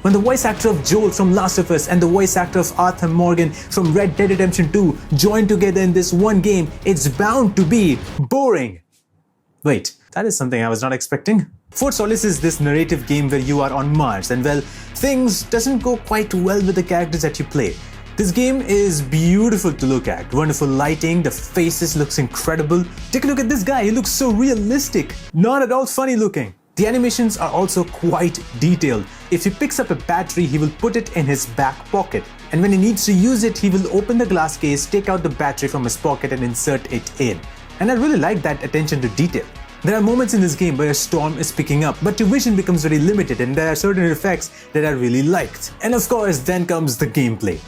When the voice actor of Joel from Last of Us and the voice actor of Arthur Morgan from Red Dead Redemption 2 join together in this one game, it's bound to be boring. Wait, that is something I was not expecting. Fort Solis is this narrative game where you are on Mars and well, things doesn't go quite well with the characters that you play. This game is beautiful to look at. Wonderful lighting, the faces looks incredible. Take a look at this guy, he looks so realistic. Not at all funny looking. The animations are also quite detailed. If he picks up a battery, he will put it in his back pocket. And when he needs to use it, he will open the glass case, take out the battery from his pocket and insert it in. And I really like that attention to detail. There are moments in this game where a storm is picking up, but your vision becomes very limited and there are certain effects that I really liked. And of course, then comes the gameplay.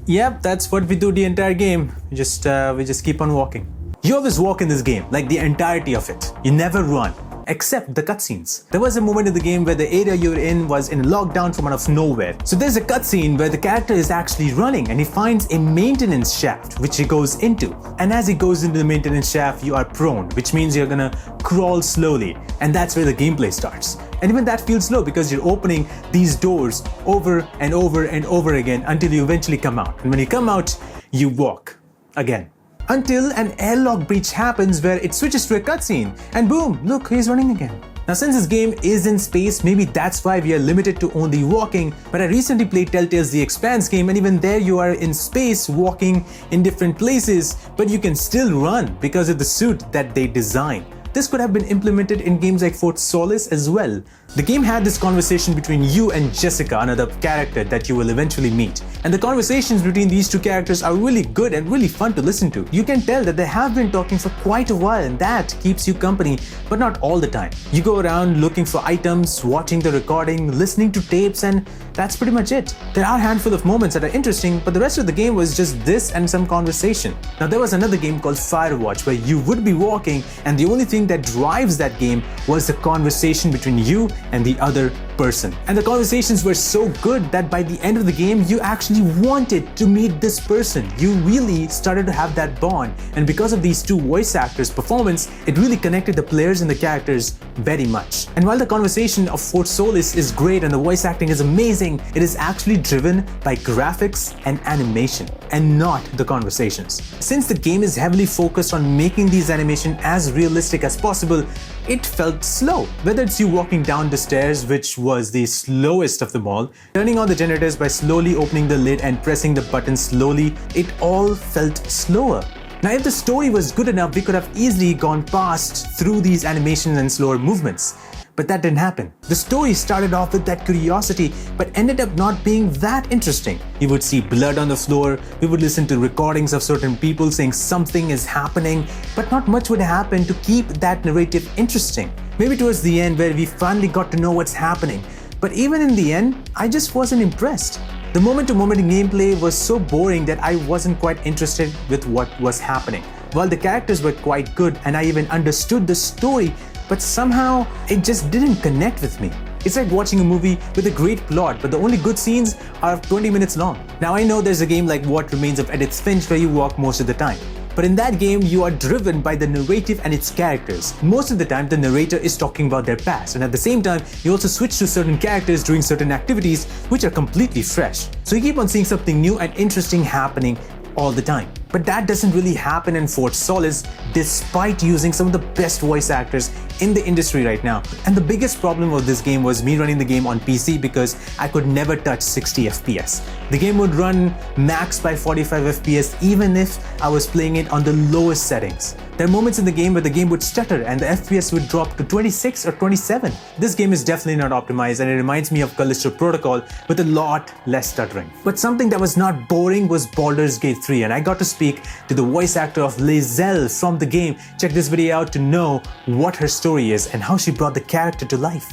Yep, that's what we do the entire game. We just keep on walking. You always walk in this game, like the entirety of it. You never run, except the cutscenes. There was a moment in the game where the area you're in was in lockdown from out of nowhere. So there's a cutscene where the character is actually running and he finds a maintenance shaft which he goes into. And as he goes into the maintenance shaft, you are prone, which means you're gonna crawl slowly. And that's where the gameplay starts. And even that feels slow because you're opening these doors over and over and over again until you eventually come out. And when you come out, you walk again. Until an airlock breach happens where it switches to a cutscene and boom, look, he's running again. Now since this game is in space, maybe that's why we are limited to only walking, but I recently played Telltale's The Expanse game and even there you are in space walking in different places, but you can still run because of the suit that they designed. This could have been implemented in games like Fort Solis as well. The game had this conversation between you and Jessica, another character that you will eventually meet. And the conversations between these two characters are really good and really fun to listen to. You can tell that they have been talking for quite a while and that keeps you company, but not all the time. You go around looking for items, watching the recording, listening to tapes, and that's pretty much it. There are a handful of moments that are interesting, but the rest of the game was just this and some conversation. Now there was another game called Firewatch where you would be walking and the only thing that drives that game was the conversation between you and the other person. And the conversations were so good that by the end of the game, you actually wanted to meet this person. You really started to have that bond. And because of these two voice actors' performance, it really connected the players and the characters very much. And while the conversation of Fort Solis is great and the voice acting is amazing, it is actually driven by graphics and animation and not the conversations. Since the game is heavily focused on making these animations as realistic as possible, it felt slow. Whether it's you walking down the stairs, which was the slowest of them all, turning on the generators by slowly opening the lid and pressing the button slowly, it all felt slower. Now if the story was good enough, we could have easily gone past through these animations and slower movements. But that didn't happen. The story started off with that curiosity, but ended up not being that interesting. You would see blood on the floor, we would listen to recordings of certain people saying something is happening, but not much would happen to keep that narrative interesting. Maybe towards the end where we finally got to know what's happening. But even in the end, I just wasn't impressed. The moment-to-moment gameplay was so boring that I wasn't quite interested with what was happening. While the characters were quite good and I even understood the story, but somehow it just didn't connect with me. It's like watching a movie with a great plot, but the only good scenes are 20 minutes long. Now I know there's a game like What Remains of Edith Finch where you walk most of the time. But in that game, you are driven by the narrative and its characters. Most of the time, the narrator is talking about their past, and at the same time, you also switch to certain characters doing certain activities which are completely fresh. So you keep on seeing something new and interesting happening all the time. But that doesn't really happen in Fort Solis despite using some of the best voice actors in the industry right now. And the biggest problem of this game was me running the game on PC because I could never touch 60 FPS. The game would run max by 45 FPS even if I was playing it on the lowest settings. There are moments in the game where the game would stutter and the FPS would drop to 26 or 27. This game is definitely not optimized and it reminds me of Callisto Protocol with a lot less stuttering. But something that was not boring was Baldur's Gate 3 and I got to speak to the voice actor of Lae'zel from the game. Check this video out to know what her story is and how she brought the character to life.